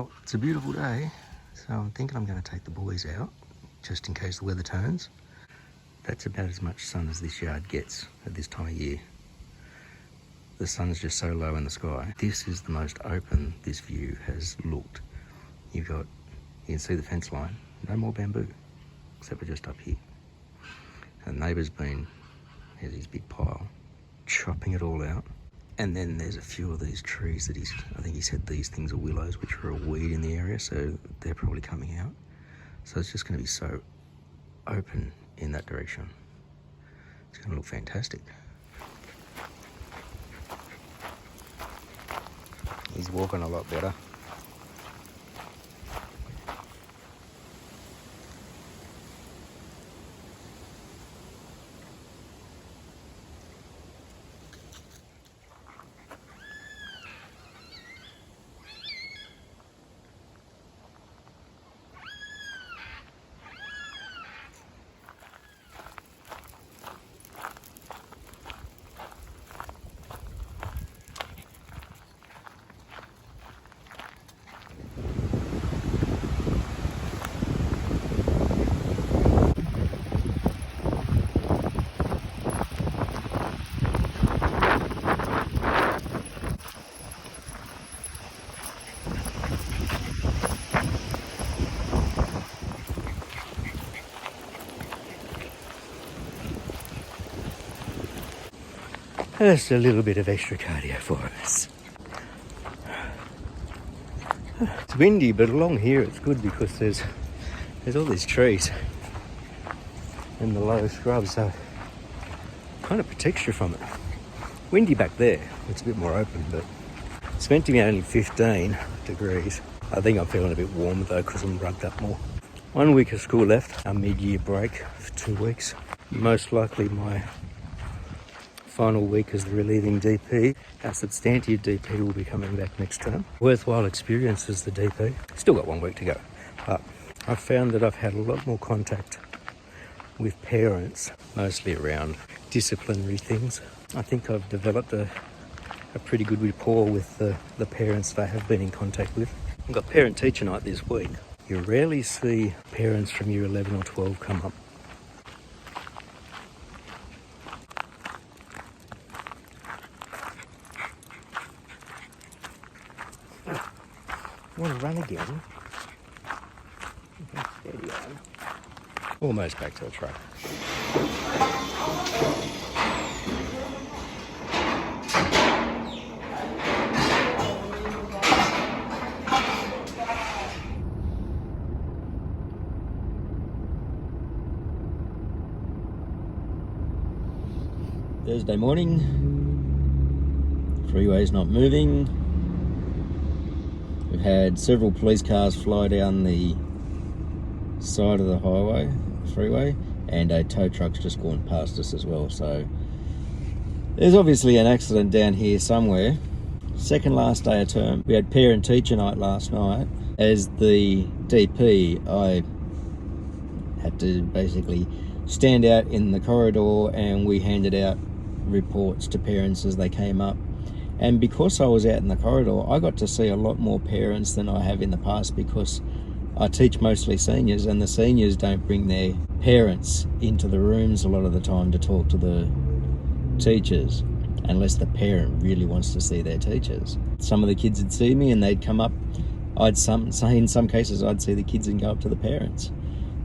Well, it's a beautiful day, so I'm thinking I'm going to take the boys out, just in case the weather turns. That's about as much sun as this yard gets at this time of year. The sun's just so low in the sky. This is the most open this view has looked. You can see the fence line, no more bamboo, except for just up here. And the neighbour's here's his big pile, chopping it all out. And then there's a few of these trees that I think he said these things are willows, which are a weed in the area, so they're probably coming out. So it's just going to be so open in that direction. It's going to look fantastic. He's walking a lot better. Just a little bit of extra cardio for us. It's windy, but along here it's good because there's all these trees and the low scrub, so it kind of protects you from it. Windy back there, it's a bit more open, but it's meant to be only 15 degrees. I think I'm feeling a bit warmer though because I'm rugged up more. 1 week of school left, a mid-year break for 2 weeks. Most likely my final week as the relieving DP. Our substantive DP will be coming back next term. Worthwhile experience as the DP. Still got 1 week to go, but I've found that I've had a lot more contact with parents, mostly around disciplinary things. I think I've developed a pretty good rapport with the parents that I have been in contact with. I've got parent-teacher night this week. You rarely see parents from year 11 or 12 come up. Want to run again? Steady on. Almost back to the truck. Thursday morning. Freeway's not moving. We've had several police cars fly down the side of the freeway, and a tow truck's just gone past us as well. So there's obviously an accident down here somewhere. Second last day of term. We had parent-teacher night last night. As the DP, I had to basically stand out in the corridor and we handed out reports to parents as they came up. And because I was out in the corridor, I got to see a lot more parents than I have in the past, because I teach mostly seniors, and the seniors don't bring their parents into the rooms a lot of the time to talk to the teachers, unless the parent really wants to see their teachers. Some of the kids would see me and they'd come up. In some cases I'd see the kids and go up to the parents,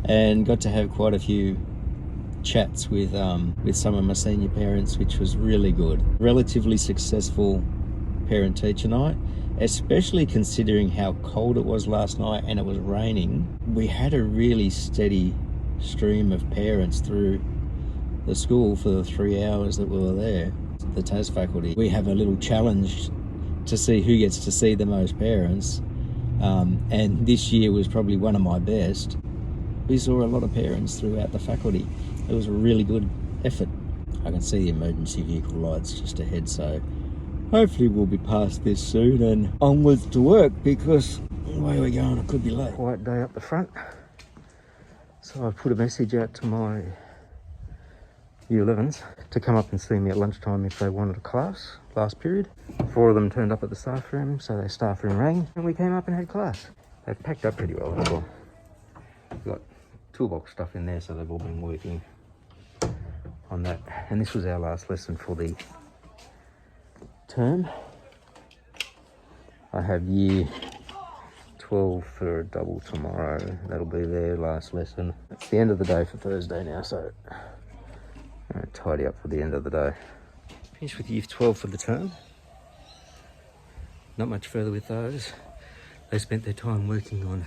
and got to have quite a few chats with some of my senior parents, which was really good. Relatively successful parent-teacher night, especially considering how cold it was last night and it was raining. We had a really steady stream of parents through the school for the 3 hours that we were there. The TAS faculty, we have a little challenge to see who gets to see the most parents, and this year was probably one of my best. We saw a lot of parents throughout the faculty. It was a really good effort. I can see the emergency vehicle lights just ahead, so hopefully we'll be past this soon and onwards to work, because the way we're going, I could be late. Quiet day up the front. So I put a message out to my Year 11s to come up and see me at lunchtime if they wanted a class, last period. 4 of them turned up at the staff room, so their staff room rang, and we came up and had class. They've packed up pretty well as well. We've got toolbox stuff in there, so they've all been working on that. And this was our last lesson for the term. I have year 12 for a double tomorrow. That'll be their last lesson. It's the end of the day for Thursday now, so I'm going to tidy up for the end of the day. Finished with year 12 for the term. Not much further with those. They spent their time working on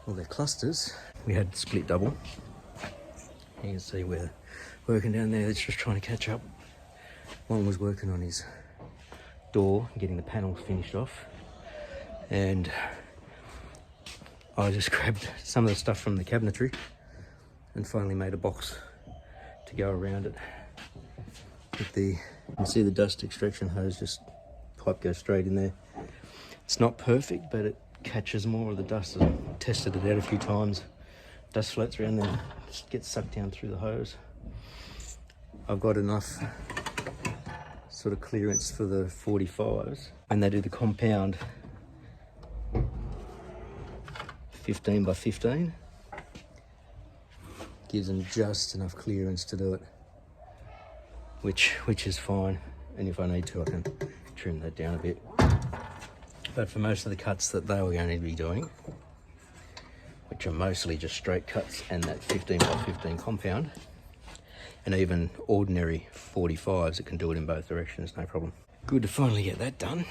all their clusters. We had split double. You can see we're working down there. It's just trying to catch up. One was working on his door, getting the panels finished off. And I just grabbed some of the stuff from the cabinetry and finally made a box to go around it. With the, you can see the dust extraction hose, just pipe goes straight in there. It's not perfect, but it catches more of the dust. I've tested it out a few times. Dust floats around and just gets sucked down through the hose. I've got enough sort of clearance for the 45s. When they do the compound 15 by 15, gives them just enough clearance to do it, which is fine. And if I need to, I can trim that down a bit. But for most of the cuts that they were going to be doing, which are mostly just straight cuts and that 15 by 15 compound, and even ordinary 45s that can do it in both directions, no problem. Good to finally get that done.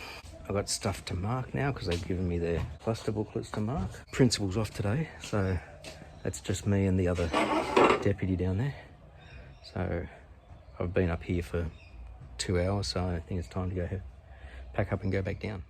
I've got stuff to mark now because they've given me their cluster booklets to mark. Principal's off today, so that's just me and the other deputy down there. So I've been up here for 2 hours, so I think it's time to go pack up and go back down.